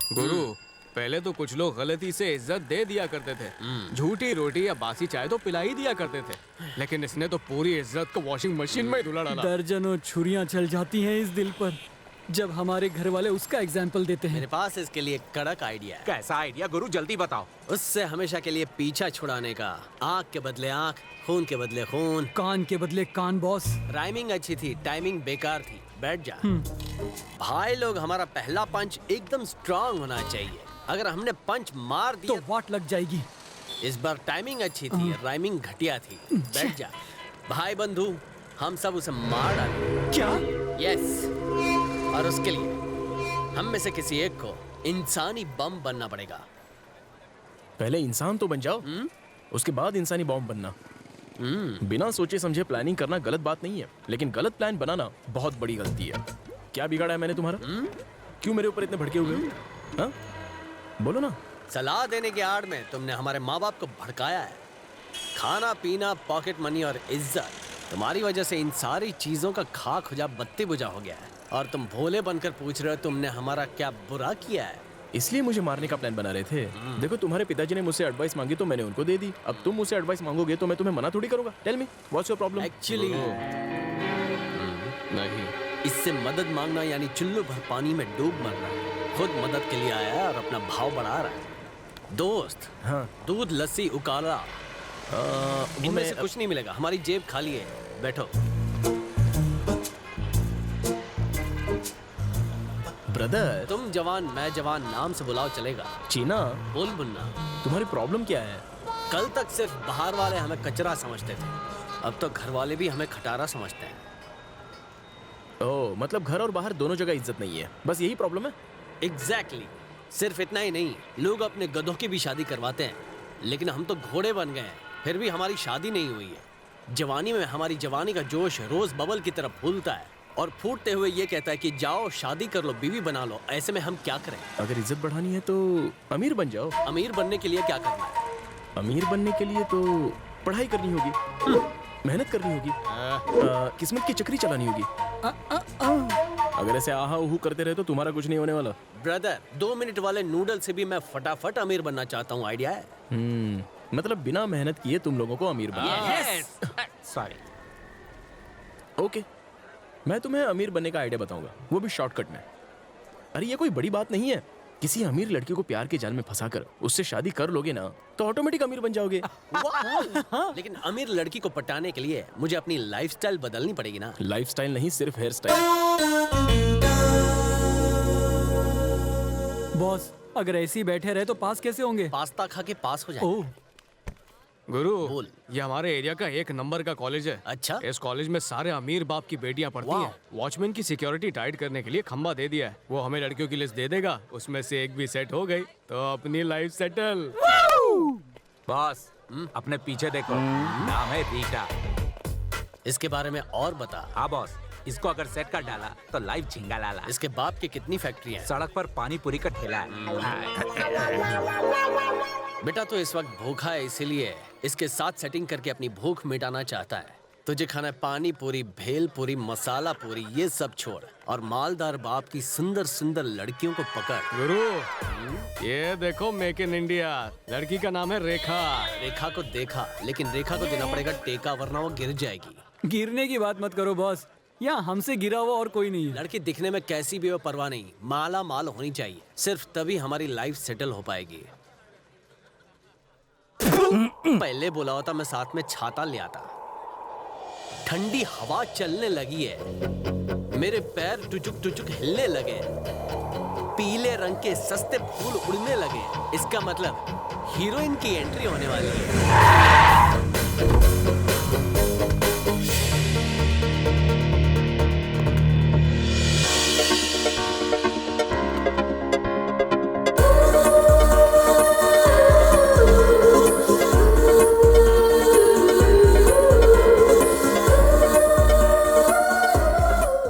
गुरु, पहले तो कुछ लोग गलती से इज्जत दे दिया करते थे, झूठी रोटी या बासी चाय तो पिला ही दिया करते थे, लेकिन इसने तो पूरी इज्जत को वॉशिंग मशीन में धुला डाला। दर्जनों छुरियां चल जाती हैं इस दिल पर जब हमारे घर वाले उसका एग्जाम्पल देते हैं। मेरे पास इसके लिए कड़क आइडिया है। कैसा आइडिया गुरु, जल्दी बताओ। उससे हमेशा के लिए पीछा छुड़ाने का। आँख के बदले आँख, खून के बदले खून, कान के बदले कान बॉस। राइमिंग अच्छी थी, टाइमिंग बेकार थी। बैठ जा। भाई लोग, हमारा पहला पंच एकदम स्ट्रांग होना चाहिए। अगर हमने पंच मार दिया तो वाट लग जाएगी। इस बार टाइमिंग अच्छी थी, राइमिंग घटिया थी। बैठ जा। भाई बंधु, हम सब उसे मार डालें। क्या? यस, और उसके लिए हम में से किसी एक को इंसानी बम बनना पड़ेगा। पहले इंसान तो बन जाओ, उसके बाद इंसानी बॉम्ब बनना। बिना सोचे समझे प्लानिंग करना गलत बात नहीं है, लेकिन गलत प्लान बनाना बहुत बड़ी गलती है। क्या बिगाड़ा है मैंने तुम्हारा? क्यों मेरे ऊपर इतने भड़के हुए हो? हाँ? बोलो ना। सलाह देने की आड़ में तुमने हमारे माँ बाप को भड़काया है। खाना पीना, पॉकेट मनी और इज्जत, तुम्हारी वजह से इन सारी चीजों का खाक खुजा बत्ती बुझा हो गया है। और तुम भोले बनकर पूछ रहे हो तुमने हमारा क्या बुरा किया है। इसलिए मुझे मारने का प्लान बना रहे थे। देखो, तुम्हारे पिताजी ने मुझसे एडवाइस मांगी तो मैंने उनको दे दी। अब तुम मुझसे एडवाइस मांगोगे तो मैं तुम्हें मना थोड़ी करूंगा। Tell me, what's your problem? Actually नहीं, इससे मदद मांगना यानी चुल्लू भर पानी में डूब मरना। खुद मदद के लिए आया है और अपना भाव बढ़ा रहा है। दोस्त, हाँ, दूध लस्सी उकाला, इनमें मैं से कुछ नहीं मिलेगा। हमारी जेब खाली है। बैठो। ब्रदर। तुम जवान, मैं जवान, नाम से बुलाओ चलेगा। चीना, बोल मुन्ना, तुम्हारी प्रॉब्लम क्या है? कल तक सिर्फ बाहर वाले हमें कचरा समझते थे, अब तो घर वाले भी हमें खटारा समझते हैं। ओह, मतलब घर और बाहर दोनों जगह इज्जत नहीं है, बस यही प्रॉब्लम है? एग्जैक्टली। सिर्फ इतना ही नहीं, लोग अपने गधों की भी शादी करवाते हैं, लेकिन हम तो घोड़े बन गए हैं, फिर भी हमारी शादी नहीं हुई है। जवानी में हमारी जवानी का जोश रोज बबल की तरफ फूलता है और फूटते हुए ये कहता है कि जाओ शादी कर लो, बीवी बना लो। ऐसे में हम क्या करें? अगर इज्जत बढ़ानी है तो अमीर बन जाओ। अमीर बनने के लिए क्या करना है? अमीर बनने के लिए तो पढ़ाई करनी होगी, मेहनत करनी होगी, किस्मत की चक्री चलानी होगी। अगर ऐसे आहा उहू करते रहे तो तुम्हारा कुछ नहीं होने वाला। ब्रदर, 2 मिनट वाले नूडल से भी मैं फटाफट अमीर बनना चाहता हूँ। आइडिया है? मतलब बिना मेहनत किए तुम लोगों को अमीर बनना। सॉरी। ओके, मैं तुम्हें अमीर बनने का आइडिया बताऊंगा, वो भी शॉर्टकट में। अरे ये कोई बड़ी बात नहीं है। किसी अमीर लड़की को प्यार के जाल में फंसाकर उससे शादी कर लोगे ना तो ऑटोमेटिक अमीर बन जाओगे। लेकिन अमीर लड़की को पटाने के लिए मुझे अपनी लाइफस्टाइल बदलनी पड़ेगी ना। लाइफस्टाइल नहीं, सिर्फ हेयर स्टाइल। बॉस, अगर ऐसे ही बैठे रहे तो पास कैसे होंगे? पास्ता खा के पास हो जाए। ओह, गुरु, बोल। ये हमारे एरिया का 1 नंबर का कॉलेज है। अच्छा? इस कॉलेज में सारे अमीर बाप की बेटियां पढ़ती वाह। हैं। वॉचमैन की सिक्योरिटी टाइट करने के लिए खंबा दे दिया है। वो हमें लड़कियों की लिस्ट दे देगा, उसमें से एक भी सेट हो गई तो अपनी लाइफ सेटल। बॉस, अपने पीछे देखो, नाम है रीटा। इसके बारे में और बता। हाँ बॉस, इसको अगर सेट कर डाला तो लाइफ झिंगा लाला। इसके बाप की कितनी फैक्ट्री है? सड़क पर पानी पूरी का ठेला है। बेटा तो इस वक्त भूखा है, इसीलिए इसके साथ सेटिंग करके अपनी भूख मिटाना चाहता है। तुझे खाना है पानी पूरी, भेल पूरी, मसाला पूरी, ये सब छोड़ और मालदार बाप की सुंदर सुंदर लड़कियों को पकड़। गुरु, ये देखो मेक इन इंडिया। लड़की का नाम है रेखा। रेखा को देखा, लेकिन रेखा को देना पड़ेगा टेका, वरना वो गिर जाएगी। गिरने की बात मत करो बॉस, यहाँ हमसे गिरा हुआ और कोई नहीं है। लड़की दिखने में कैसी भी हो परवाह नहीं, माला माल होनी चाहिए। सिर्फ तभी हमारी लाइफ सेटल हो पाएगी। पहले बोला होता मैं साथ में छाता ले आता। ठंडी हवा चलने लगी है, मेरे पैर टुचुक टुचुक हिलने लगे, पीले रंग के सस्ते फूल उड़ने लगे। इसका मतलब हीरोइन की एंट्री होने वाली है।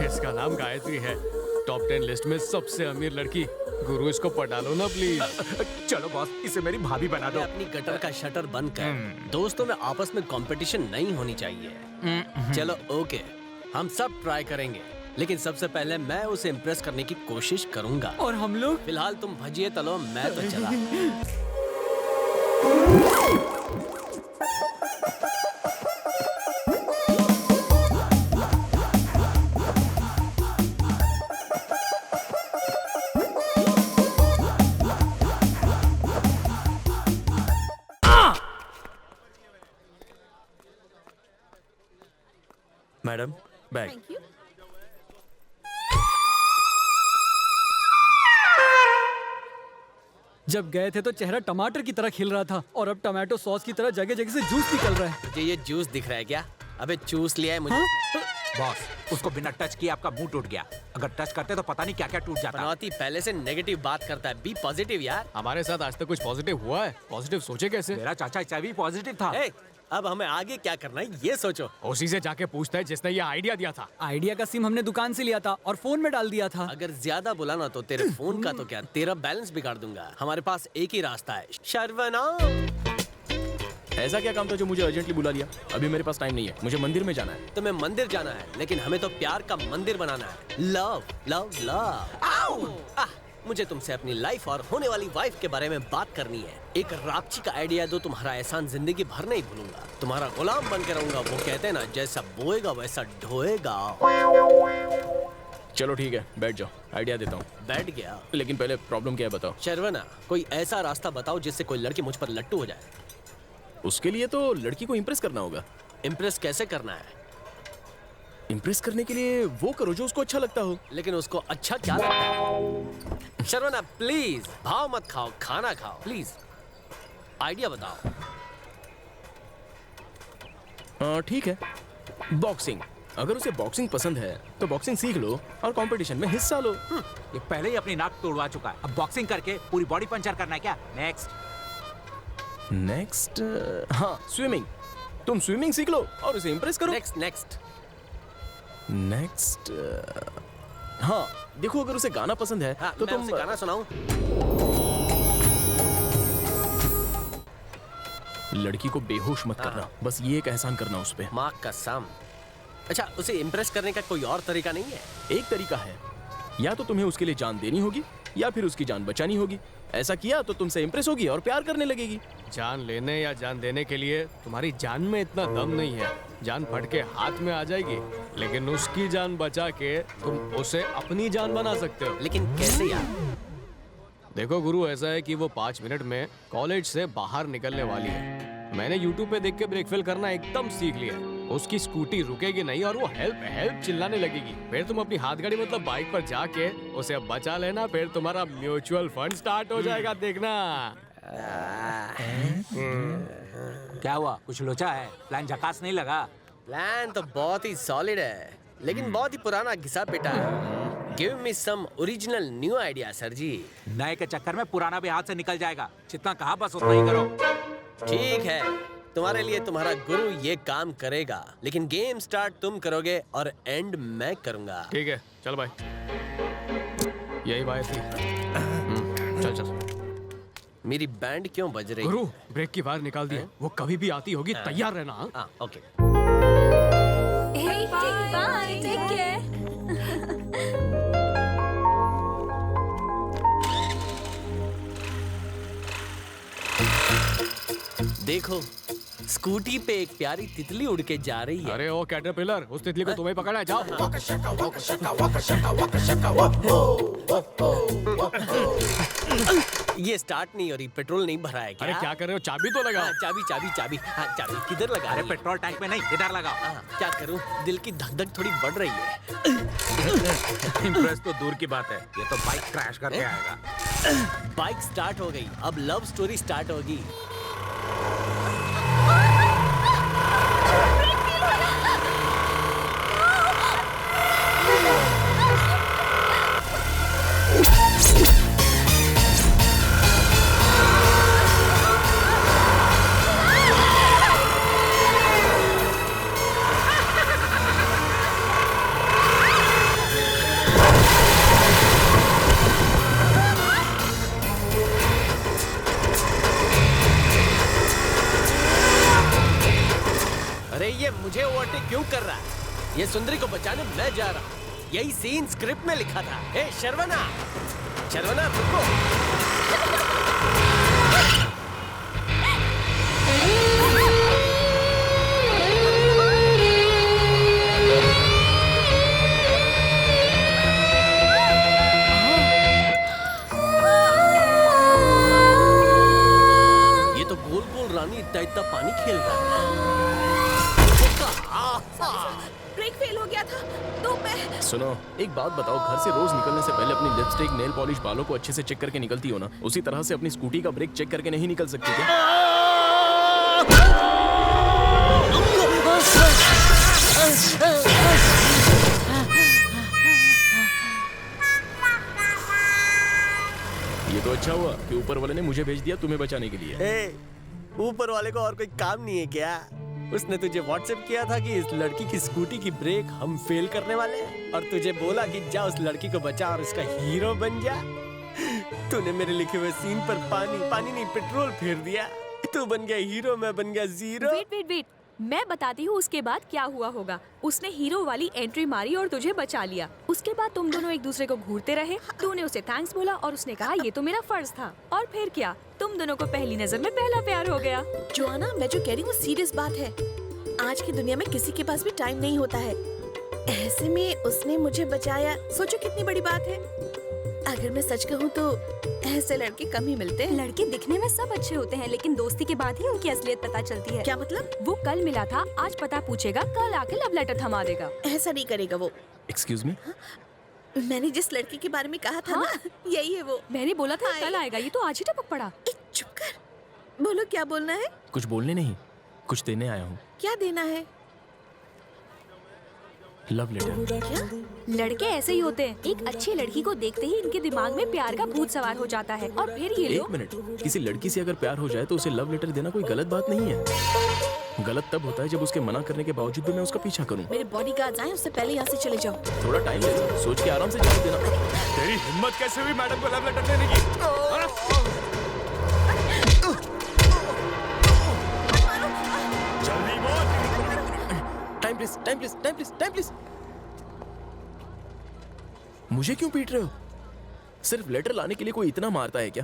इसका नाम गायत्री है, टॉप 10 लिस्ट में सबसे अमीर लड़की। गुरु, इसको पटा लो ना प्लीज। चलो बॉस, इसे मेरी भाभी बना दो। अपनी गटर का शटर बंद कर। दोस्तों में आपस में कंपटीशन नहीं होनी चाहिए। चलो ओके, हम सब ट्राई करेंगे। लेकिन सबसे पहले मैं उसे इम्प्रेस करने की कोशिश करूंगा। और हम लोग? फिलहाल तुम भजिए तलो, मैं तो चला। Madam bag. Thank you. जब गए थे तो चेहरा टमाटर की तरह खिल रहा था और अब टमाटो सॉस की तरह जगह जगह से जूस निकल रहा है। तुझे ये जूस दिख रहा है क्या? अबे चूस लिया है मुझे। बॉस, उसको बिना टच किए आपका मुंह टूट गया। अगर टच करते तो पता नहीं क्या क्या टूट जाता। पनौती पहले से नेगेटिव बात करता है। बी पॉजिटिव यार। हमारे साथ आज तक कुछ पॉजिटिव हुआ है? पॉजिटिव सोचे कैसे? मेरा चाचा HIV पॉजिटिव था। ए, अब हमें आगे क्या करना है ये सोचो। उसी से जाके पूछता है जिसने ये आइडिया दिया था। आइडिया का सिम हमने दुकान से लिया था और फोन में डाल दिया था। अगर ज्यादा बुलाना तो तेरे फोन का तो क्या, तेरा बैलेंस बिगाड़ दूंगा। हमारे पास एक ही रास्ता है, शर्वनाम। ऐसा क्या काम था जो मुझे अर्जेंटली बुला लिया? अभी मेरे पास टाइम नहीं है, मुझे मंदिर में जाना है। तुम्हें मंदिर जाना है, लेकिन हमें तो प्यार का मंदिर बनाना है। Love love love. मुझे तुमसे अपनी लाइफ और होने वाली वाइफ के बारे में बात करनी है। एक रापची का आइडिया दो, तुम्हारा एहसान जिंदगी भर नहीं भूलूंगा। तुम्हारा गुलाम बन के रहूंगा। वो कहते हैं ना, जैसा बोएगा वैसा ढोएगा। चलो ठीक है, बैठ जाओ, आइडिया देता हूँ। बैठ गया। लेकिन पहले प्रॉब्लम क्या है बताओ। शर्वना, कोई ऐसा रास्ता बताओ जिससे कोई लड़की मुझ पर लट्टू हो जाए। उसके लिए तो लड़की को इम्प्रेस करना होगा। इम्प्रेस कैसे करना है? इम्प्रेस करने के लिए वो करो जो उसको अच्छा लगता हो। लेकिन उसको अच्छा क्या लगता है? शर्वना प्लीज, भाव मत खाओ, खाना खाओ प्लीज। आइडिया बताओ। ठीक है, बॉक्सिंग। अगर उसे बॉक्सिंग पसंद है तो बॉक्सिंग सीख लो और कंपटीशन में हिस्सा लो। ये पहले ही अपनी नाक तोड़वा चुका है, अब बॉक्सिंग करके पूरी बॉडी पंचर करना है क्या? नेक्स्ट हाँ, स्विमिंग। तुम स्विमिंग सीख लो और उसे इम्प्रेस करो। नेक्स्ट नेक्स्ट हाँ, देखो अगर उसे गाना पसंद है हाँ, तो मैं तुम उसे गाना सुनाऊं? लड़की को बेहोश मत करना, बस ये एक एहसान करना उस पे। माँ कसम। अच्छा, उसे इम्प्रेस करने का कोई और तरीका नहीं है? एक तरीका है, या तो तुम्हें उसके लिए जान देनी होगी या फिर उसकी जान बचानी होगी। ऐसा किया तो तुमसे इम्प्रेस होगी और प्यार करने लगेगी। जान लेने या जान देने के लिए तुम्हारी जान में इतना दम नहीं है। जान फट के हाथ में आ जाएगी, लेकिन उसकी जान बचा के तुम उसे अपनी जान बना सकते हो। लेकिन कैसे यार? देखो गुरु, ऐसा है कि वो 5 मिनट में कॉलेज से बाहर निकलने वाली है। मैंने YouTube पे देख के ब्रेक फेल करना एकदम सीख लिया। उसकी स्कूटी रुकेगी नहीं और वो हेल्प हेल्प चिल्लाने लगेगी। फिर तुम अपनी हाथ गाड़ी मतलब बाइक पर जाके उसे बचा लेना। फिर तुम्हारा म्यूचुअल फंड स्टार्ट हो जाएगा, देखना। क्या हुआ, कुछ लोचा है? प्लान झकास नहीं लगा? प्लान तो बहुत ही सॉलिड है, लेकिन बहुत ही पुराना घिसा पिटा है। Give me some original new idea sir ji. नए के चक्कर में पुराना भी हाथ से निकल जाएगा। जितना कहा बस उतना ही करो। ठीक है, तुम्हारे लिए तुम्हारा गुरु ये काम करेगा, लेकिन गेम स्टार्ट तुम करोगे और एंड मैं करूंगा। ठीक है, चल भाई, यही बात थी। चल चल। मेरी बैंड क्यों बज रही गुरु, ब्रेक की वायर निकाल दी है, वो कभी भी आती होगी, तैयार रहना। हाँ? हाँ, okay. Hey, bye. Take care. देखो, स्कूटी पे एक प्यारी तितली उड़ के जा रही है। अरे ओ कैटरपिलर, उस तितली को तुम्हें पकड़ना है, जाओ। ये स्टार्ट नहीं हो रही, पेट्रोल नहीं भरा है क्या? अरे क्या कर रहे हो, चाबी तो लगाओ। हाँ, चाबी चाबी चाबी। हाँ, चाबी किधर लगा अरे रही है? पेट्रोल टैंक में नहीं, इधर लगाओ। हाँ, क्या करूं? दिल की धक धक थोड़ी बढ़ रही है। इम्प्रेस तो दूर की बात है, ये तो बाइक क्रैश करके आएगा। बाइक स्टार्ट हो गई, अब लव स्टोरी स्टार्ट होगी। अरे ये मुझे ओवरटेक क्यों कर रहा है? ये सुंदरी को बचाने मैं जा रहा हूँ। यही सीन स्क्रिप्ट में लिखा था। ए शर्वना, शर्वना रुको। ये तो गोल गोल रानी इतना पानी खेल रहा है। ब्रेक फेल हो गया था तो मैं सुनो, एक बात बताओ, घर से रोज निकलने से पहले अपनी लिपस्टिक, नेल पॉलिश, बालों को अच्छे से चेक करके निकलती हो ना? उसी तरह से अपनी स्कूटी का ब्रेक चेक करके नहीं निकल सकती क्या? ये तो अच्छा हुआ कि ऊपर वाले ने मुझे भेज दिया तुम्हें बचाने के लिए। ए, ऊपर वाले को और कोई काम नहीं है क्या? उसने तुझे व्हाट्सएप किया था कि इस लड़की की स्कूटी की ब्रेक हम फेल करने वाले हैं, और तुझे बोला कि जा उस लड़की को बचा और उसका हीरो बन जा। तूने मेरे लिखे हुए सीन पर पानी नहीं पेट्रोल फेर दिया। तू बन गया हीरो, मैं बन गया जीरो। वेट मैं बताती हूँ उसके बाद क्या हुआ होगा। उसने हीरो वाली एंट्री मारी और तुझे बचा लिया। उसके बाद तुम दोनों एक दूसरे को घूरते रहे। तूने उसे थैंक्स बोला और उसने कहा ये तो मेरा फर्ज था। और फिर क्या, तुम दोनों को पहली नजर में पहला प्यार हो गया। जोआना, मैं जो कह रही हूँ वो सीरियस बात है। आज की दुनिया में किसी के पास भी टाइम नहीं होता है। ऐसे में उसने मुझे बचाया, सोचो कितनी बड़ी बात है। अगर मैं सच कहूँ तो ऐसे लड़के कम ही मिलते हैं। लड़के दिखने में सब अच्छे होते हैं, लेकिन दोस्ती के बाद ही उनकी असलियत पता चलती है। क्या मतलब? वो कल मिला था, आज पता पूछेगा, कल आके लव लेटर थमा देगा। ऐसा नहीं करेगा वो। एक्सक्यूज मी, मैंने जिस लड़की के बारे में कहा था ना, यही है वो। मैंने बोला था कल आएगा, ये तो आज ही टपक पड़ा। चुप कर, बोलो क्या बोलना है। कुछ बोलने नहीं, कुछ देने आया हूँ। क्या देना है? Love letter. क्या? लड़के ऐसे ही होते हैं, एक अच्छी लड़की को देखते ही इनके दिमाग में प्यार का भूत सवार हो जाता है और फिर ये एक लोग। मिनट, किसी लड़की से अगर प्यार हो जाए तो उसे लव लेटर देना कोई गलत बात नहीं है। गलत तब होता है जब उसके मना करने के बावजूद भी मैं उसका पीछा करूं। मेरे बॉडीगार्ड्स आए, उससे पहले यहाँ से चले जाओ। थोड़ा टाइम ले, सोच के आराम से जवाब देना। तेरी हिम्मत कैसे हुई मैडम को लव लेटर देने की? जल्दी बोल। Time please, time please, time please, time please. मुझे क्यों पीट रहे हो? सिर्फ लेटर लाने के लिए कोई इतना मारता है क्या?